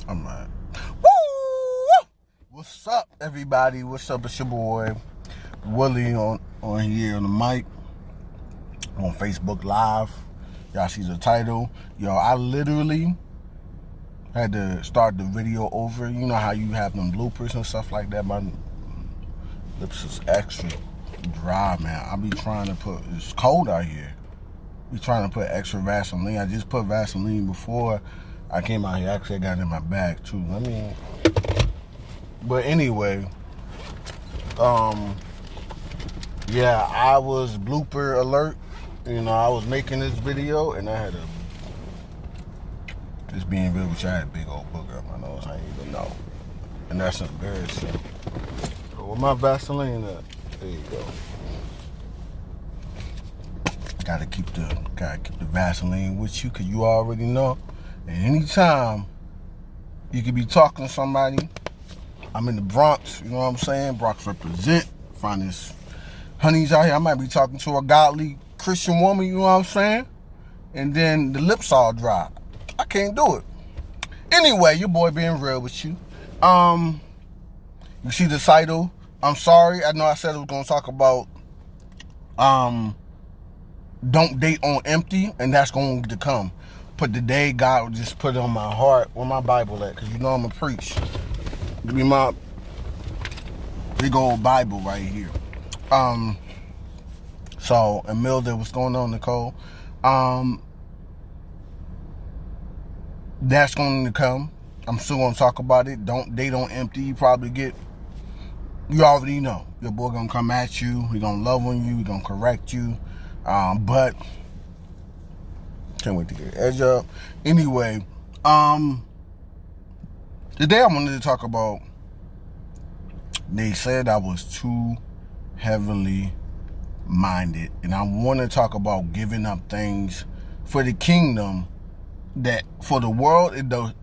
I'm like, woo! What's up, everybody? What's up? It's your boy Willie on here on the mic on Facebook Live. Y'all see the title. Yo, I literally had to start the video over. You know how you have them bloopers and stuff like that. My lips is extra dry, man. I be trying to put, it's cold out here. Be trying to put extra Vaseline. I just put Vaseline before I came out here. Actually, I got it in my bag too. But anyway, yeah, I was blooper alert. You know, I was making this video and I had just being real with you, I had a big old booger up my nose. I didn't even know. And that's embarrassing. But with my Vaseline up, there you go. Gotta keep the Vaseline with you, cause you already know. And anytime you could be talking to somebody, I'm in the Bronx, you know what I'm saying? Bronx represent. Find this honeys out here. I might be talking to a godly Christian woman, you know what I'm saying? And then the lips all dry. I can't do it. Anyway, your boy being real with you. You see the title. I'm sorry. I know I said I was gonna talk about don't date on empty, and that's going to come. But today, God just put it on my heart. Where my Bible at? Because you know I'm a preach. Give me my big old Bible right here. So, Imelda, what's going on, Nicole? That's going to come. I'm still going to talk about it. Don't date on empty. You already know. Your boy going to come at you. He going to love on you. He going to correct you. But can't wait to get the edge up. Anyway, today I wanted to talk about, they said I was too heavenly minded, and I want to talk about giving up things for the kingdom that for the world it don't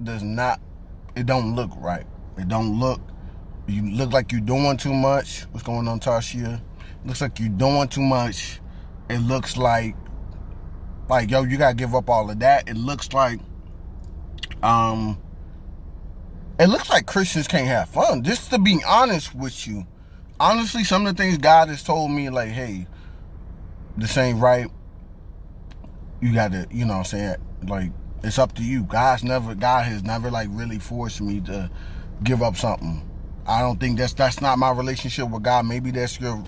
look right. You look like you're doing too much. What's going on, Tasha? Looks like you're doing too much. It looks like yo, you gotta give up all of that. It looks like Christians can't have fun. Just to be honest with you, honestly, some of the things God has told me, like, hey, this ain't right. You gotta, you know what I'm saying? Like, it's up to you. God has never like really forced me to give up something. I don't think that's not my relationship with God. Maybe that's your,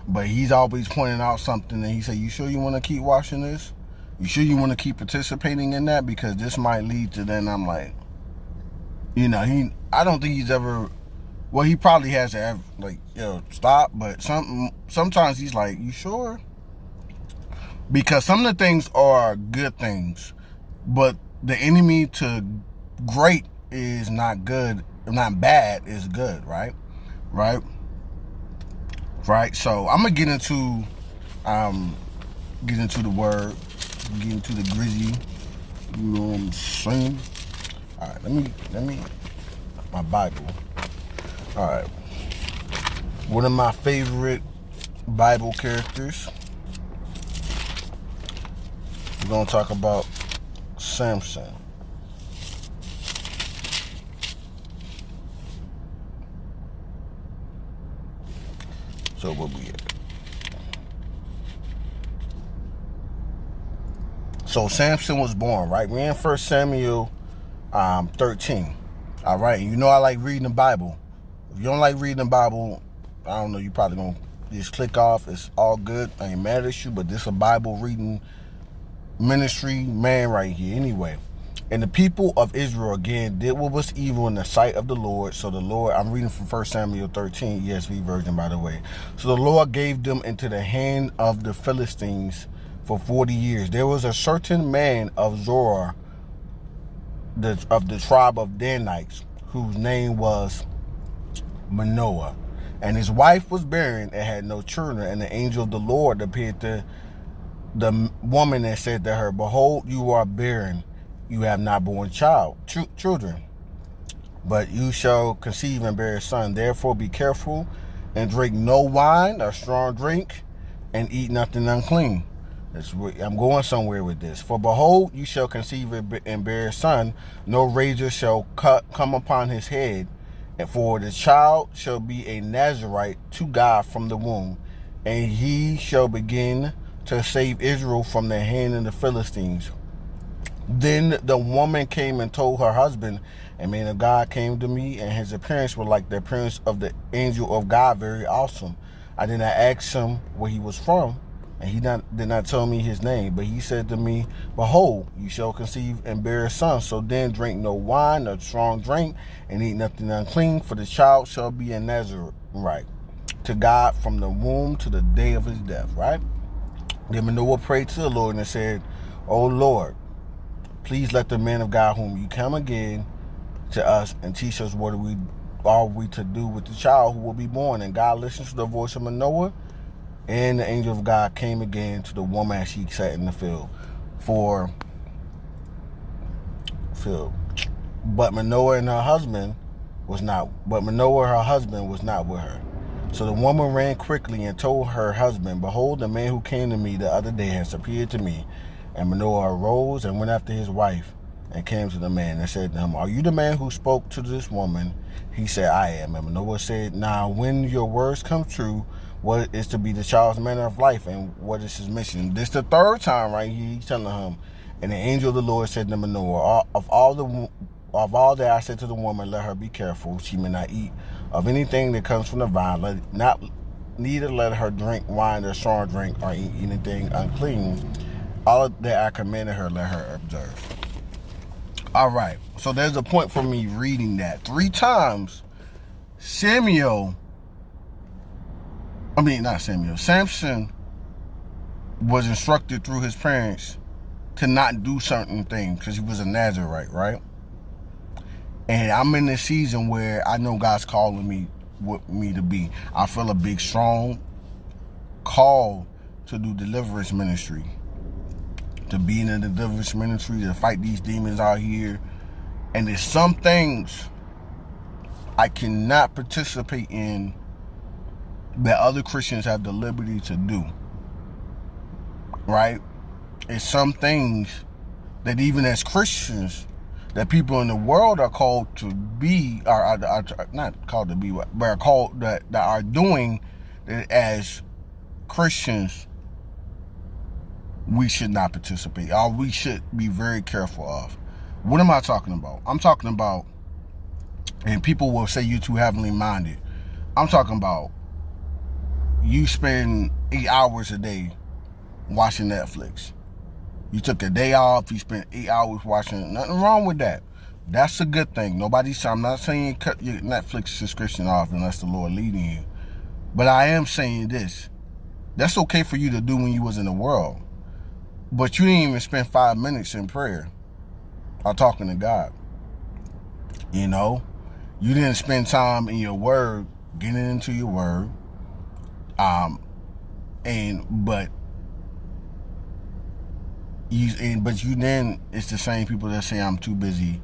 but he's always pointing out something and he said, you sure you want to keep watching this? You sure you want to keep participating in that? Because this might lead to, then I'm like, you know, I don't think he's ever, well, he probably has to have like, yo, stop. But sometimes he's like, you sure? Because some of the things are good things, but the enemy to great is not good. Not bad, is good, right? Right. So I'm gonna get into the word, get into the grizzy. You know what I'm saying? All right, let me my Bible. All right, one of my favorite Bible characters. We're gonna talk about Samson. So what we at? So Samson was born, right? We're in 1 Samuel 13. All right, you know I like reading the Bible. If you don't like reading the Bible, I don't know, you probably gonna just click off. It's all good. I ain't mad at you, but this is a Bible reading ministry man right here. Anyway, and the people of Israel again did what was evil in the sight of the Lord. So the Lord, I'm reading from 1 Samuel 13, ESV version, by the way. So the Lord gave them into the hand of the Philistines for 40 years. There was a certain man of Zorah, of the tribe of Danites, whose name was Manoah. And his wife was barren and had no children. And the angel of the Lord appeared to the woman and said to her, behold, you are barren. You have not borne children, but you shall conceive and bear a son. Therefore be careful and drink no wine or strong drink, and eat nothing unclean. I'm going somewhere with this. For behold, you shall conceive and bear a son. No razor shall come upon his head. And for the child shall be a Nazarite to God from the womb. And he shall begin to save Israel from the hand of the Philistines. Then the woman came and told her husband, a man of God came to me, and his appearance was like the appearance of the angel of God, very awesome. I did not ask him where he was from, and he did not tell me his name. But he said to me, behold, you shall conceive and bear a son. So then drink no wine, nor strong drink, and eat nothing unclean, for the child shall be a Nazarite to God from the womb to the day of his death. Right? Then Manoah prayed to the Lord and said, O Lord, please let the man of God whom you come again to us and teach us what are we to do with the child who will be born. And God listened to the voice of Manoah, and the angel of God came again to the woman as she sat in the field. But Manoah, her husband, was not with her. So the woman ran quickly and told her husband, behold, the man who came to me the other day has appeared to me. And Manoah arose and went after his wife and came to the man and said to him, are you the man who spoke to this woman? He said, I am. And Manoah said, now when your words come true, what is to be the child's manner of life, and what is his mission? This the third time right here he's telling him. And the angel of the Lord said to Manoah, of all that I said to the woman, let her be careful. She may not eat of anything that comes from the vine. Neither let her drink wine or strong drink or eat anything unclean. All that I commanded her, let her observe. All right. So there's a point for me reading that 3 times. Samson was instructed through his parents to not do certain things because he was a Nazarite, right? And I'm in this season where I know God's calling me to be. I feel a big, strong call to do deliverance ministry. To be in the deliverance ministry, to fight these demons out here. And there's some things I cannot participate in that other Christians have the liberty to do. Right? It's some things that even as Christians, that people in the world are called to be, are not called to be, but are called that are doing that as Christians we should not participate, or we should be very careful of. What am I talking about? I'm talking about, and people will say you're too heavenly minded. I'm talking about you spend 8 hours a day watching Netflix. You took a day off, you spent 8 hours watching. Nothing wrong with that. That's a good thing. I'm not saying cut your Netflix subscription off unless the Lord leading you. But I am saying this. That's okay for you to do when you was in the world. But you didn't even spend 5 minutes in prayer or talking to God. You know? You didn't spend time in your word, getting into your word. But you then, it's the same people that say I'm too busy.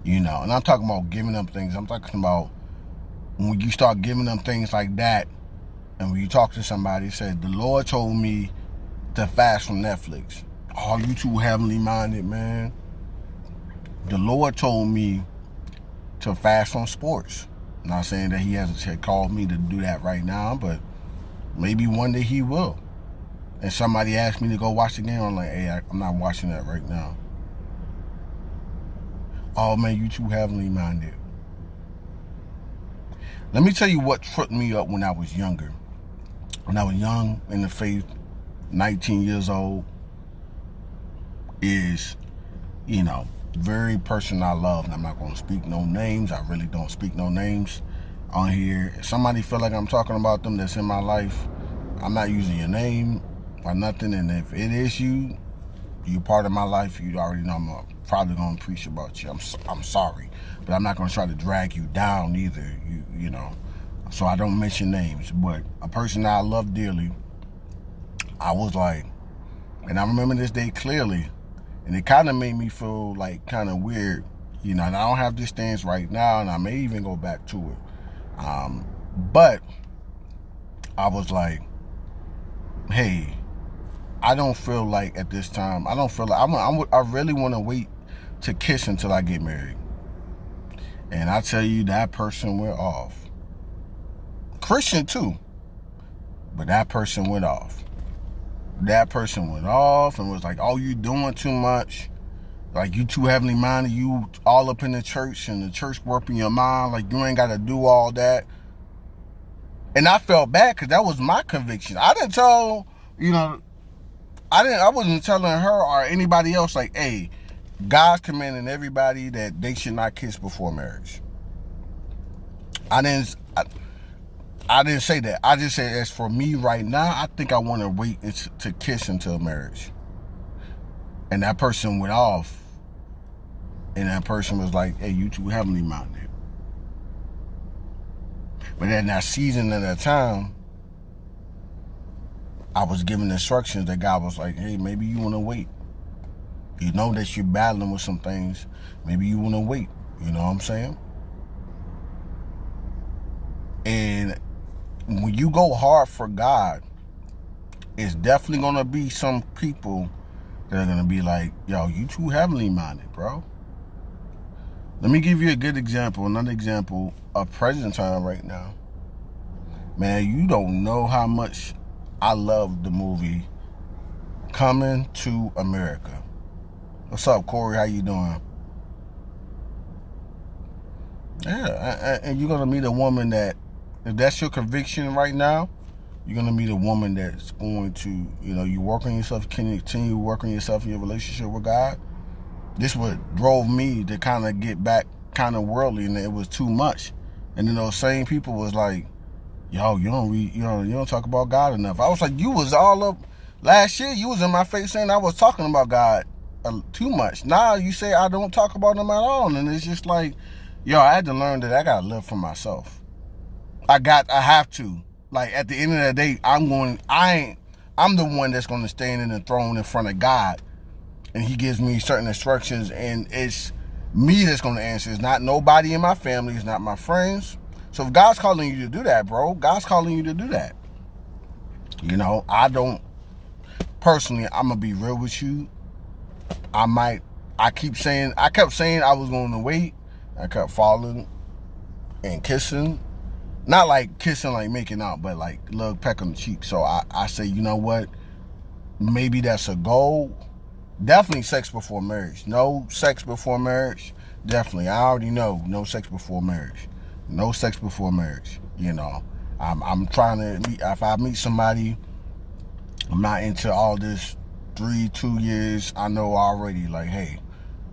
You know, and I'm talking about giving up things. I'm talking about when you start giving them things like that, and when you talk to somebody, said, the Lord told me to fast from Netflix. Oh, you too heavenly minded, man. The Lord told me to fast from sports. I'm not saying that he hasn't called me to do that right now, but maybe one day he will. And somebody asked me to go watch the game, I'm like, hey, I'm not watching that right now. Oh man, you too heavenly minded. Let me tell you what tripped me up when I was younger. When I was young in the faith, 19 years old, is, you know, very person I love. And I'm not going to speak no names. I really don't speak no names on here. If somebody feel like I'm talking about them that's in my life, I'm not using your name or nothing. And if it is you, you're part of my life, you already know I'm probably going to preach about you. I'm sorry. But I'm not going to try to drag you down either, you know. So I don't mention names. But a person that I love dearly, I was like, and I remember this day clearly, and it kind of made me feel like kind of weird, you know, and I don't have this stance right now, and I may even go back to it. But I was like, hey, I don't feel like at this time, I don't feel like, I really want to wait to kiss until I get married. And I tell you, that person went off. Christian too, but that person went off. That person went off and was like, oh, you doing too much. Like, you too heavenly minded. You all up in the church and the church warping your mind. Like, you ain't got to do all that. And I felt bad because that was my conviction. I didn't tell, I wasn't telling her or anybody else, like, hey, God's commanding everybody that they should not kiss before marriage. I didn't say that. I just said, as for me right now, I think I want to wait to kiss until marriage. And that person went off. And that person was like, hey, you too heavenly minded. But in that season of that time, I was given instructions that God was like, hey, maybe you want to wait. You know that you're battling with some things. Maybe you want to wait. You know what I'm saying? And when you go hard for God, it's definitely going to be some people that are going to be like, yo, you too heavenly minded, bro. Let me give you a good example, another example of present time right now. Man, you don't know how much I love the movie Coming to America. What's up, Corey? How you doing? Yeah, and you're going to meet a woman that, if that's your conviction right now, you're going to meet a woman that's going to, you work on yourself, continue to work on yourself in your relationship with God. This what drove me to kind of get back kind of worldly, and it was too much. And then those same people was like, yo, you don't talk about God enough. I was like, you was all up last year, you was in my face saying I was talking about God too much. Now you say I don't talk about him at all. And it's just like, yo, I had to learn that I gotta live for myself. I have to. Like, at the end of the day, I'm the one that's gonna stand in the throne in front of God. And he gives me certain instructions, and it's me that's going to answer. It's not nobody in my family. It's not my friends. So if God's calling you to do that, bro, God's calling you to do that. I don't, personally, I'm going to be real with you. I kept saying I was going to wait. I kept falling and kissing. Not like kissing, like making out, but like a little peck on the cheek. So I say, you know what? Maybe that's a goal. Definitely sex before marriage. No sex before marriage. Definitely. I already know. No sex before marriage. No sex before marriage. I'm trying to meet, if I meet somebody, I'm not into all this 2 years. I know already, like, hey,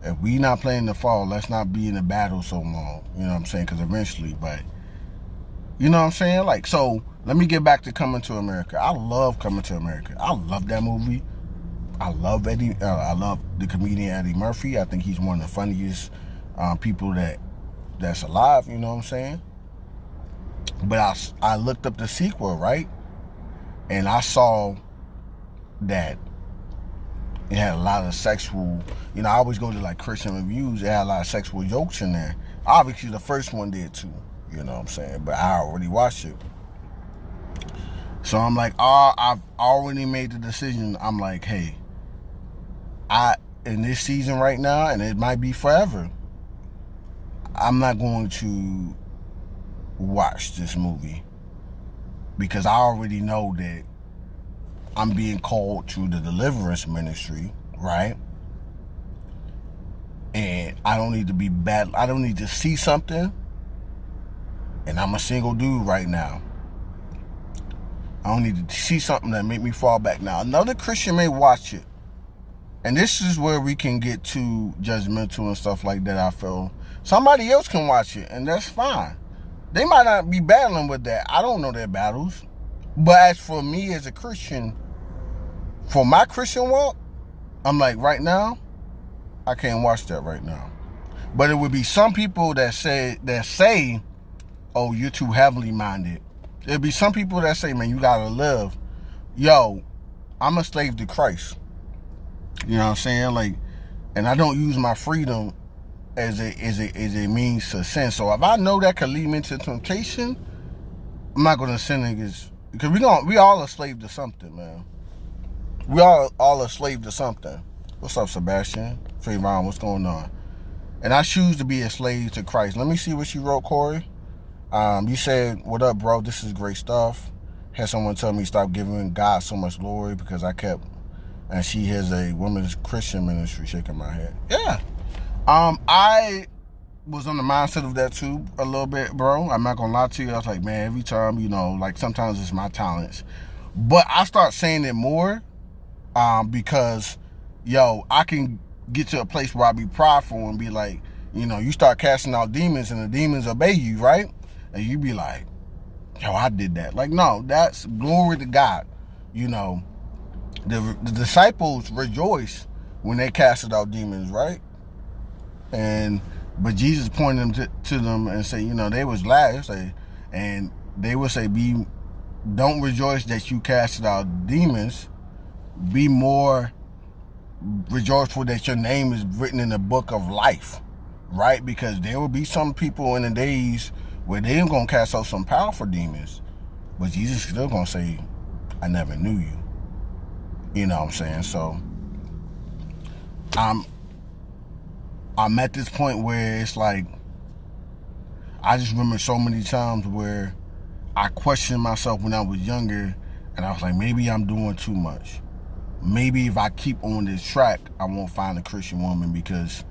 if we not playing the fall, let's not be in a battle so long. You know what I'm saying? Because eventually, but, you know what I'm saying? Like, so, let me get back to Coming to America. I love Coming to America. I love that movie. I love Eddie. I love the comedian Eddie Murphy. I think he's one of the funniest people that's alive. You know what I'm saying? But I looked up the sequel, right? And I saw that it had a lot of sexual. I always go to like Christian reviews. It had a lot of sexual jokes in there. Obviously, the first one did too. You know what I'm saying? But I already watched it. So I'm like, I've already made the decision. I'm like, hey, in this season right now, and it might be forever, I'm not going to watch this movie because I already know that I'm being called to the deliverance ministry, right? And I don't need to be bad. I don't need to see something, and I'm a single dude right now. I don't need to see something that make me fall back. Now, another Christian may watch it. And this is where we can get too judgmental and stuff like that, I feel. Somebody else can watch it, and that's fine. They might not be battling with that. I don't know their battles. But as for me as a Christian, for my Christian walk, I'm like, right now, I can't watch that right now. But it would be some people that say, oh, you're too heavily minded. There'll be some people that say, man, you gotta live. Yo, I'm a slave to Christ. You know what I'm saying? Like, and I don't use my freedom as a means to sin. So if I know that could lead me into temptation, I'm not gonna sin against because we all a slave to something, man. We all a slave to something. What's up, Sebastian? Trayvon, what's going on? And I choose to be a slave to Christ. Let me see what you wrote, Corey. You said, what up, bro? This is great stuff. Had someone tell me stop giving God so much glory because I kept, and she has a women's Christian ministry, shaking my head. Yeah. I was on the mindset of that too a little bit, bro. I'm not gonna lie to you. I was like, man, every time, like sometimes it's my talents. But I start saying it more because, I can get to a place where I be prideful and be like, you start casting out demons and the demons obey you, right? And you be like, I did that. Like, no, that's glory to God. The disciples rejoice when they casted out demons, right? But Jesus pointed them to them and say, they was glad. And they would say, don't rejoice that you casted out demons. Be more rejoiceful that your name is written in the book of life, right? Because there will be some people in the days where they ain't gonna cast out some powerful demons, but Jesus is still gonna say, I never knew you. You know what I'm saying? So I'm at this point where it's like, I just remember so many times where I questioned myself when I was younger, and I was like, maybe I'm doing too much. Maybe if I keep on this track, I won't find a Christian woman because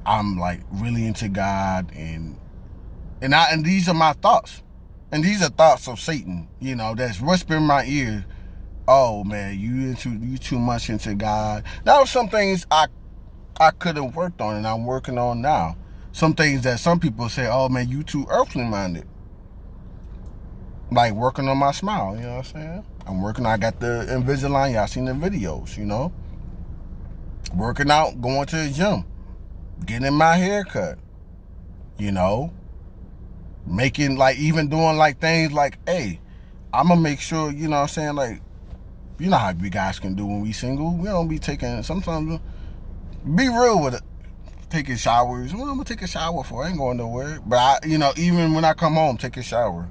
I'm like really into God, and these are my thoughts. And these are thoughts of Satan, that's whispering in my ear, oh man, you too much into God. Now some things I could have worked on and I'm working on now. Some things that some people say, oh man, you too earthly minded. Like working on my smile, you know what I'm saying? I got the Invisalign, y'all seen the videos, Working out, going to the gym, getting my hair cut, making even doing things like, hey, I'm gonna make sure, like, how we guys can do when we single. We don't be taking, sometimes, be real with it. Taking showers. Well, I'm gonna take a shower for. I ain't going nowhere. But I, even when I come home, take a shower.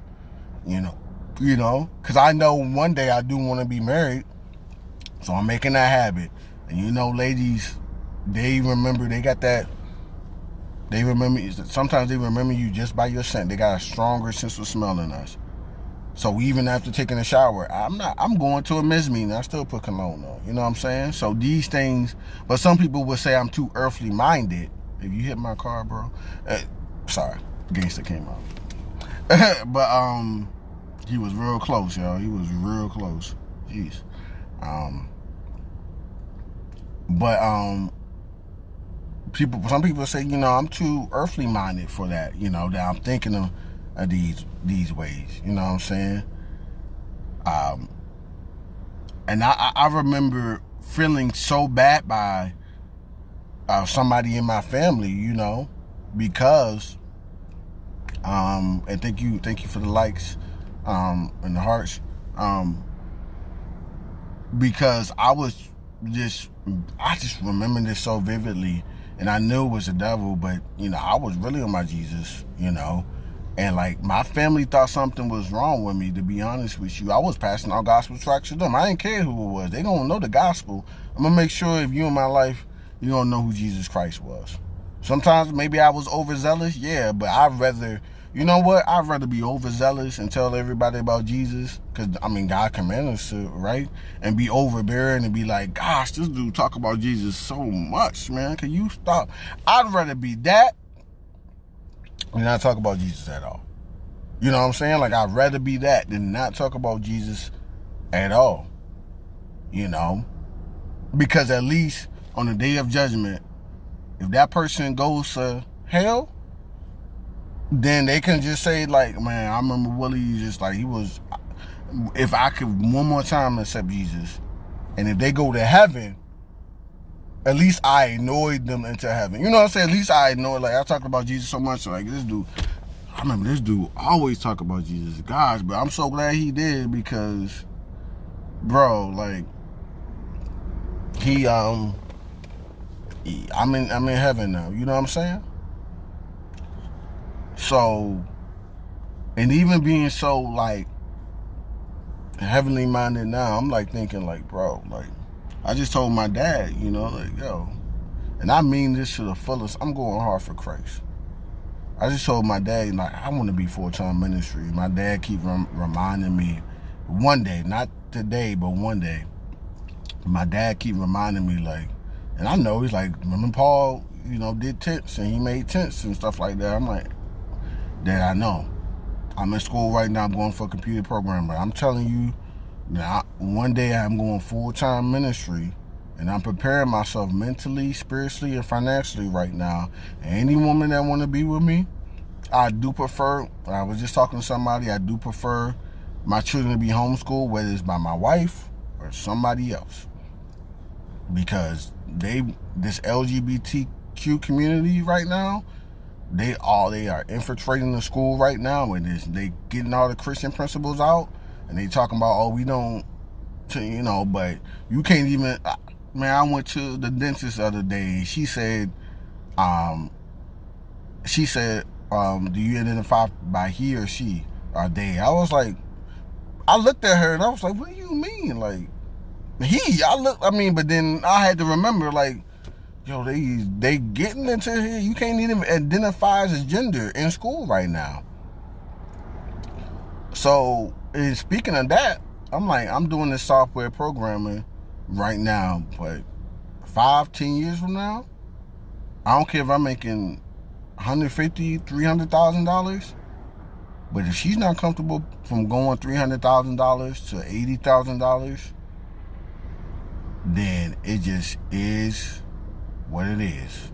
Because I know one day I do want to be married, so I'm making that habit. And ladies, they remember. They got that. They remember. Sometimes they remember you just by your scent. They got a stronger sense of smell than us. So even after taking a shower, I'm going to a men's meeting. I still put cologne on. You know what I'm saying? So these things, but some people would say I'm too earthly minded. If you hit my car, bro. Sorry, gangster came out. But he was real close, y'all. He was real close. Jeez. Some people say, I'm too earthly minded for that. That I'm thinking of these ways, you know what I'm saying? And I remember feeling so bad by somebody in my family, because and thank you for the likes and the hearts, because I just remember this so vividly, and I knew it was the devil, but I was really on my Jesus, and my family thought something was wrong with me, to be honest with you. I was passing out gospel tracts to them. I didn't care who it was. They don't know the gospel. I'm gonna make sure if you in my life, you don't know who Jesus Christ was. Sometimes maybe I was overzealous, yeah, but I'd rather, I'd rather be overzealous and tell everybody about Jesus, because God commanded us to, right? And be overbearing and be like, gosh, this dude talk about Jesus so much, man. Can you stop? I'd rather be that and not talk about Jesus at all. You know what I'm saying? I'd rather be that than not talk about Jesus at all. Because at least on the day of judgment, if that person goes to hell, then they can just say, man, I remember Willie, just he was, if I could one more time accept Jesus, and if they go to heaven, at least I annoyed them into heaven. You know what I'm saying? At least I annoyed, I talked about Jesus so much, this dude, I remember this dude always talk about Jesus. Gosh, but I'm so glad he did, because, bro, I'm in heaven now. You know what I'm saying? So, and even being so heavenly minded now. I'm like thinking like, bro, like I just told my dad, you know, like, yo, and I mean this to the fullest. I'm going hard for Christ. I just told my dad, like, I want to be full-time ministry. My dad keep reminding me one day, not today, but one day. My dad keep reminding me, like, and I know he's like, remember Paul, you know, did tents and he made tents and stuff like that. I'm like, Dad, I know. I'm in school right now. I'm going for a computer programmer. I'm telling you, now, one day I'm going full-time ministry, and I'm preparing myself mentally, spiritually, and financially right now. And any woman that want to be with me, I do prefer, I was just talking to somebody, I do prefer my children to be homeschooled, whether it's by my wife or somebody else. Because this LGBTQ community right now, they are infiltrating the school right now, and they getting all the Christian principles out, and they talking about, oh, we don't, you know, but you can't even, man, I went to the dentist the other day, and she said, do you identify by he or she or they? I was like, I looked at her and I was like, what do you mean? Like, but then I had to remember, like, yo, they getting into here. You can't even identify as a gender in school right now. So, and speaking of that, I'm like, I'm doing this software programming right now, but 5-10 years from now, I don't care if I'm making $150,000, $300,000, but if she's not comfortable from going $300,000 to $80,000, then it just is what it is.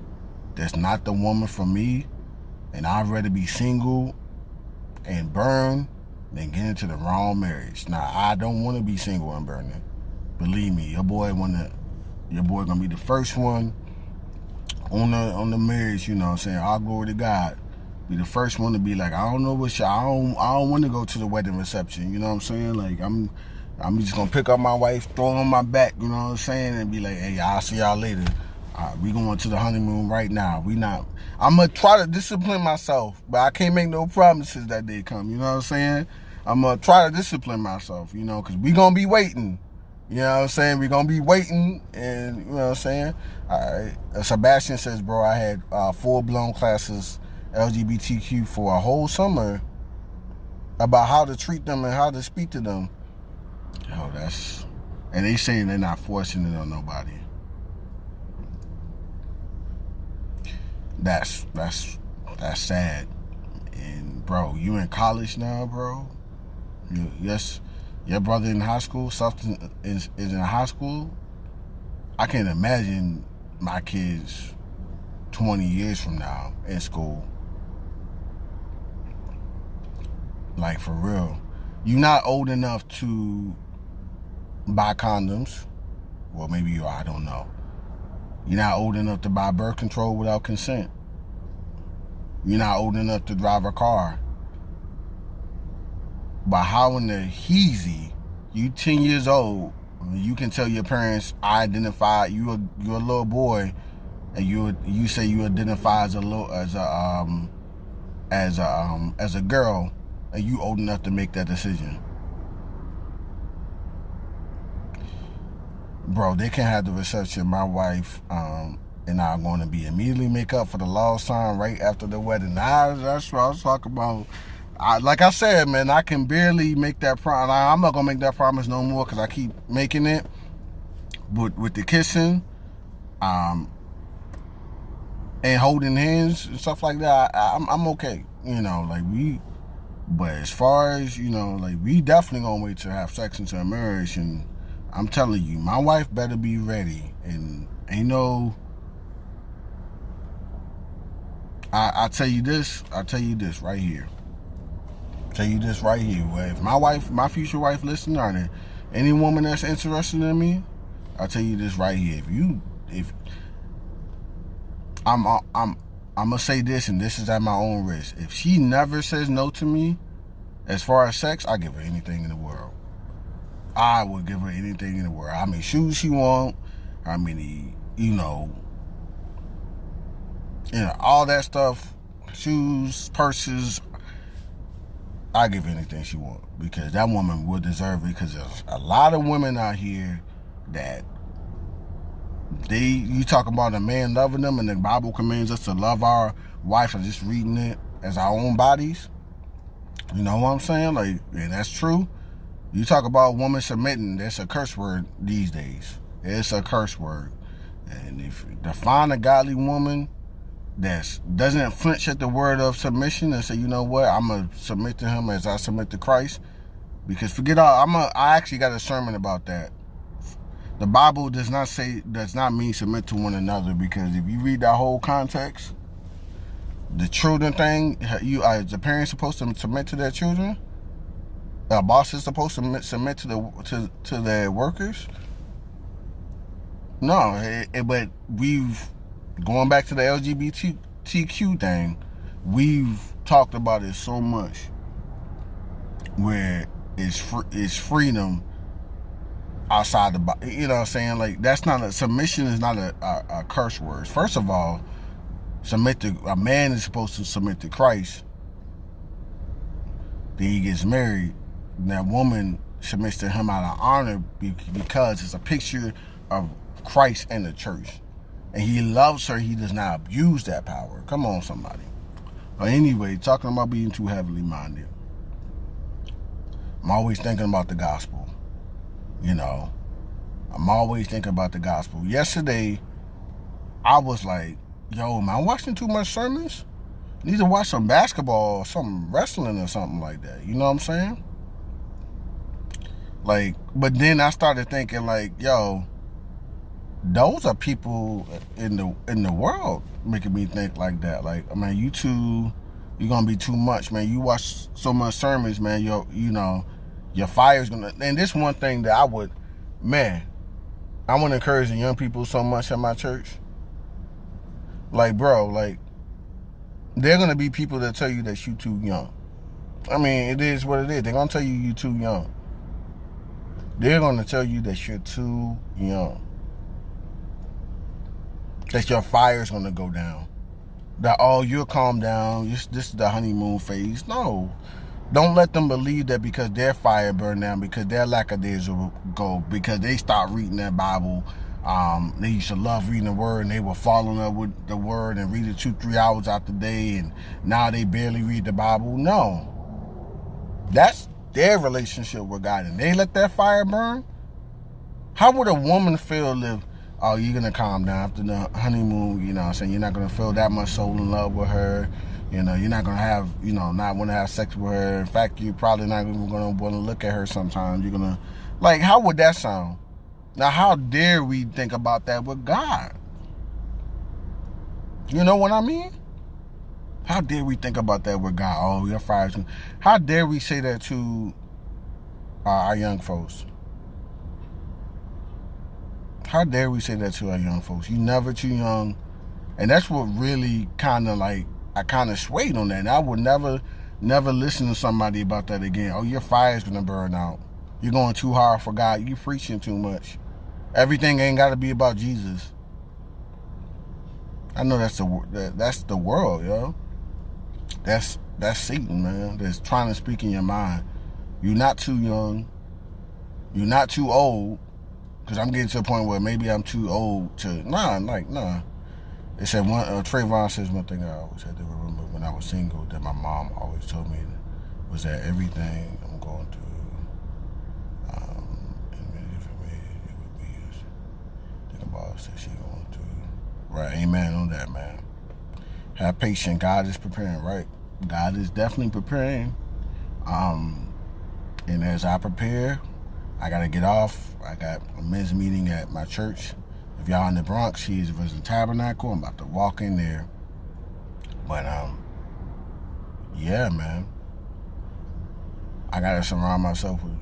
That's not the woman for me, and I'd rather be single and burn than get into the wrong marriage. Now, I don't want to be single and burning. Believe me, your boy gonna be the first one on the marriage, you know what I'm saying? All glory to God. Be the first one to be like, I don't know what I don't want to go to the wedding reception, you know what I'm saying? Like, I'm just gonna pick up my wife, throw her on my back, you know what I'm saying, and be like, hey, I'll see y'all later. We going to the honeymoon right now. I'm gonna try to discipline myself, but I can't make no promises that day come, you know what I'm saying? I'm gonna try to discipline myself, you know, because we gonna be waiting. You know what I'm saying? We're going to be waiting, and you know what I'm saying? Sebastian says, bro, I had full-blown classes, LGBTQ, for a whole summer about how to treat them and how to speak to them. Yo, and they saying they're not forcing it on nobody. That's sad. And, bro, you in college now, bro? Yes. Your brother in high school, something is in high school. I can't imagine my kids 20 years from now in school. Like, for real. You're not old enough to buy condoms. Well, maybe you are, I don't know. You're not old enough to buy birth control without consent. You're not old enough to drive a car. But how in the heezy, you 10 years old, you can tell your parents, I identify, you're a little boy, and you say you identify as a girl, and you old enough to make that decision. Bro, they can have the reception. My wife and I are going to be immediately make up for the lost time right after the wedding. That's what I was talking about. Like I said, man, I can barely make that promise. I'm not going to make that promise no more because I keep making it. But with the kissing and holding hands and stuff like that, I'm okay. You know, like but as far as, you know, like we definitely going to wait to have sex into a marriage. And I'm telling you, my wife better be ready. And ain't no, I tell you this right here. If my future wife listening, or any woman that's interested in me, I'll tell you this right here. If I'm gonna say this, and this is at my own risk. If she never says no to me, as far as sex, I give her anything in the world. I would give her anything in the world. How many shoes she want, how many, you know, all that stuff, shoes, purses, I give her anything she wants because that woman will deserve it. Because there's a lot of women out here that you talk about a man loving them, and the Bible commands us to love our wife, and just reading it as our own bodies. You know what I'm saying? Like, and that's true. You talk about women submitting, that's a curse word these days. It's a curse word. And if you define a godly woman that doesn't flinch at the word of submission and say, you know what, I'm gonna submit to him as I submit to Christ. Because forget all, I actually got a sermon about that. The Bible does not mean submit to one another, because if you read that whole context, the children thing, the parents supposed to submit to their children. The boss is supposed to submit to their workers. No, but we've going back to the LGBTQ thing. We've talked about it so much, where it's freedom outside the body. You know what I'm saying? Like, that's not submission is not a curse word. First of all, a man is supposed to submit to Christ. Then he gets married, and that woman submits to him out of honor, because it's a picture of Christ and the church. And he loves her. He does not abuse that power. Come on, somebody. But anyway, talking about being too heavily minded, I'm always thinking about the gospel. You know, I'm always thinking about the gospel. Yesterday, I was like, yo, man, I'm watching too much sermons. I need to watch some basketball or some wrestling or something like that. You know what I'm saying? Like, but then I started thinking, like, yo, those are people in the world making me think like that. Like, man, you're gonna be too much, man. You watch so much sermons, man. Your fire's gonna. And this one thing that I want to encourage the young people so much at my church. Like, bro, like, they're gonna be people that tell you that you too young. I mean, it is what it is. They're gonna tell you too young. They're gonna tell you that you're too young. That your fire's gonna go down. That, oh, you'll calm down. This is the honeymoon phase. No. Don't let them believe that because their fire burned down, because their lackadaisical go, because they stopped reading their Bible. They used to love reading the word, and they were falling up with the word and read it 2-3 hours out the day, and now they barely read the Bible. No. That's their relationship with God, and they let that fire burn. How would a woman feel if, oh, you're going to calm down after the honeymoon, you know what I'm saying? You're not going to feel that much soul in love with her. You know, you're not going to have, not want to have sex with her. In fact, you're probably not even going to want to look at her sometimes. You're going to, like, how would that sound? Now, how dare we think about that with God? You know what I mean? How dare we think about that with God? Oh, your fire's going. How dare we say that to our young folks? How dare we say that to our young folks? You're never too young. And that's what really kind of like, I kind of swayed on that. And I would never listen to somebody about that again. Oh, your fire's going to burn out. You're going too hard for God. You're preaching too much. Everything ain't got to be about Jesus. I know that's the world, yo. That's Satan, man. That's trying to speak in your mind. You're not too young. You're not too old. Because I'm getting to a point where maybe I'm too old to... Nah. It said Trayvon says one thing I always had to remember when I was single that my mom always told me was that everything I'm going through, in many different ways, it would be think about that she going through. Right, amen on that, man. Have patience. God is preparing, right? God is definitely preparing. And as I prepare, I got to get off. I got a men's meeting at my church. If y'all in the Bronx, he's visiting Tabernacle. I'm about to walk in there. But, yeah, man. I got to surround myself with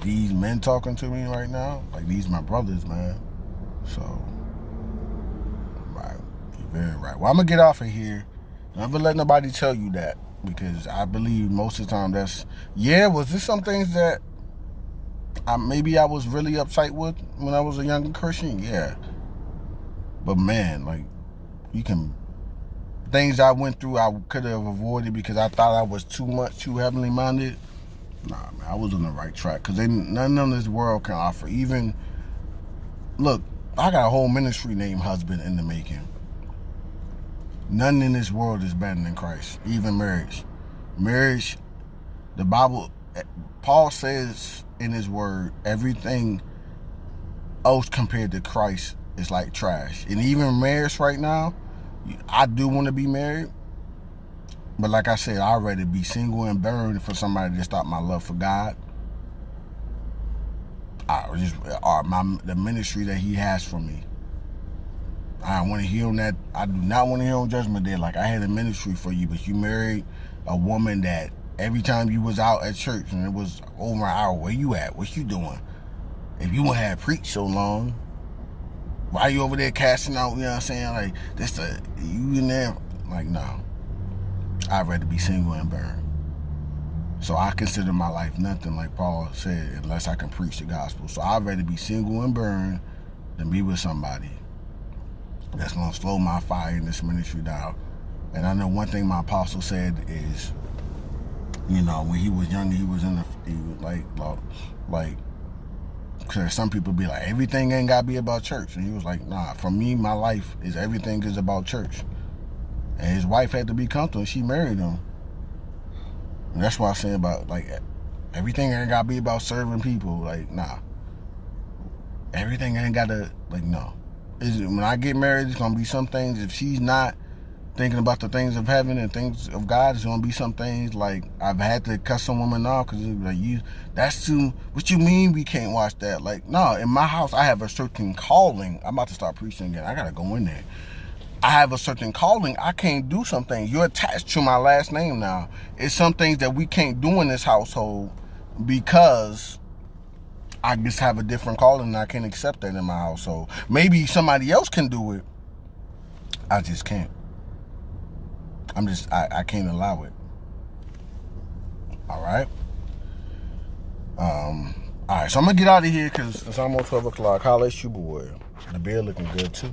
these men talking to me right now. Like, these my brothers, man. So, right. You're very right. Well, I'm going to get off of here. Never let nobody tell you that. Because I believe most of the time was this some things that maybe I was really uptight with when I was a younger Christian? Yeah. But man, like, you can things I went through, I could have avoided because I thought I was too heavenly minded. Nah, man, I was on the right track. Because none of this world can offer. Even, look, I got a whole ministry named Husband in the Making. None in this world is better than Christ. Even marriage. Marriage, the Bible, Paul says in his word, everything else compared to Christ is like trash. And even marriage right now, I do want to be married. But like I said, I'd rather be single and burned for somebody to stop my love for God. The ministry that he has for me. I want to hear on that. I do not want to hear on Judgment Day. Like, I had a ministry for you, but you married a woman that every time you was out at church and it was over an hour, where you at? What you doing? If you had preached so long, why you over there casting out? You know what I'm saying? Like, you in there? Like, no. I'd rather be single and burned. So I consider my life nothing, like Paul said, unless I can preach the gospel. So I'd rather be single and burned than be with somebody that's going to slow my fire in this ministry down. And I know one thing my apostle said is, you know, when he was younger, he was like, because some people be like, everything ain't got to be about church. And he was like, nah, for me, my life is everything is about church. And his wife had to be comfortable, and she married him. And that's why I'm saying about, like, everything ain't got to be about serving people. Like, nah. Everything ain't got to, like, no. When I get married, it's going to be some things. If she's not thinking about the things of heaven and things of God, it's going to be some things, like, I've had to cut some women off because like, that's too, what you mean we can't watch that? Like, no, in my house, I have a certain calling. I'm about to start preaching again. I got to go in there. I have a certain calling. I can't do some things. You're attached to my last name now. It's some things that we can't do in this household because I just have a different calling and I can't accept that in my household. Maybe somebody else can do it. I just can't. I can't allow it. All right? All right, so I'm going to get out of here because it's almost 12 o'clock. Holla at you, boy. The beer looking good, too.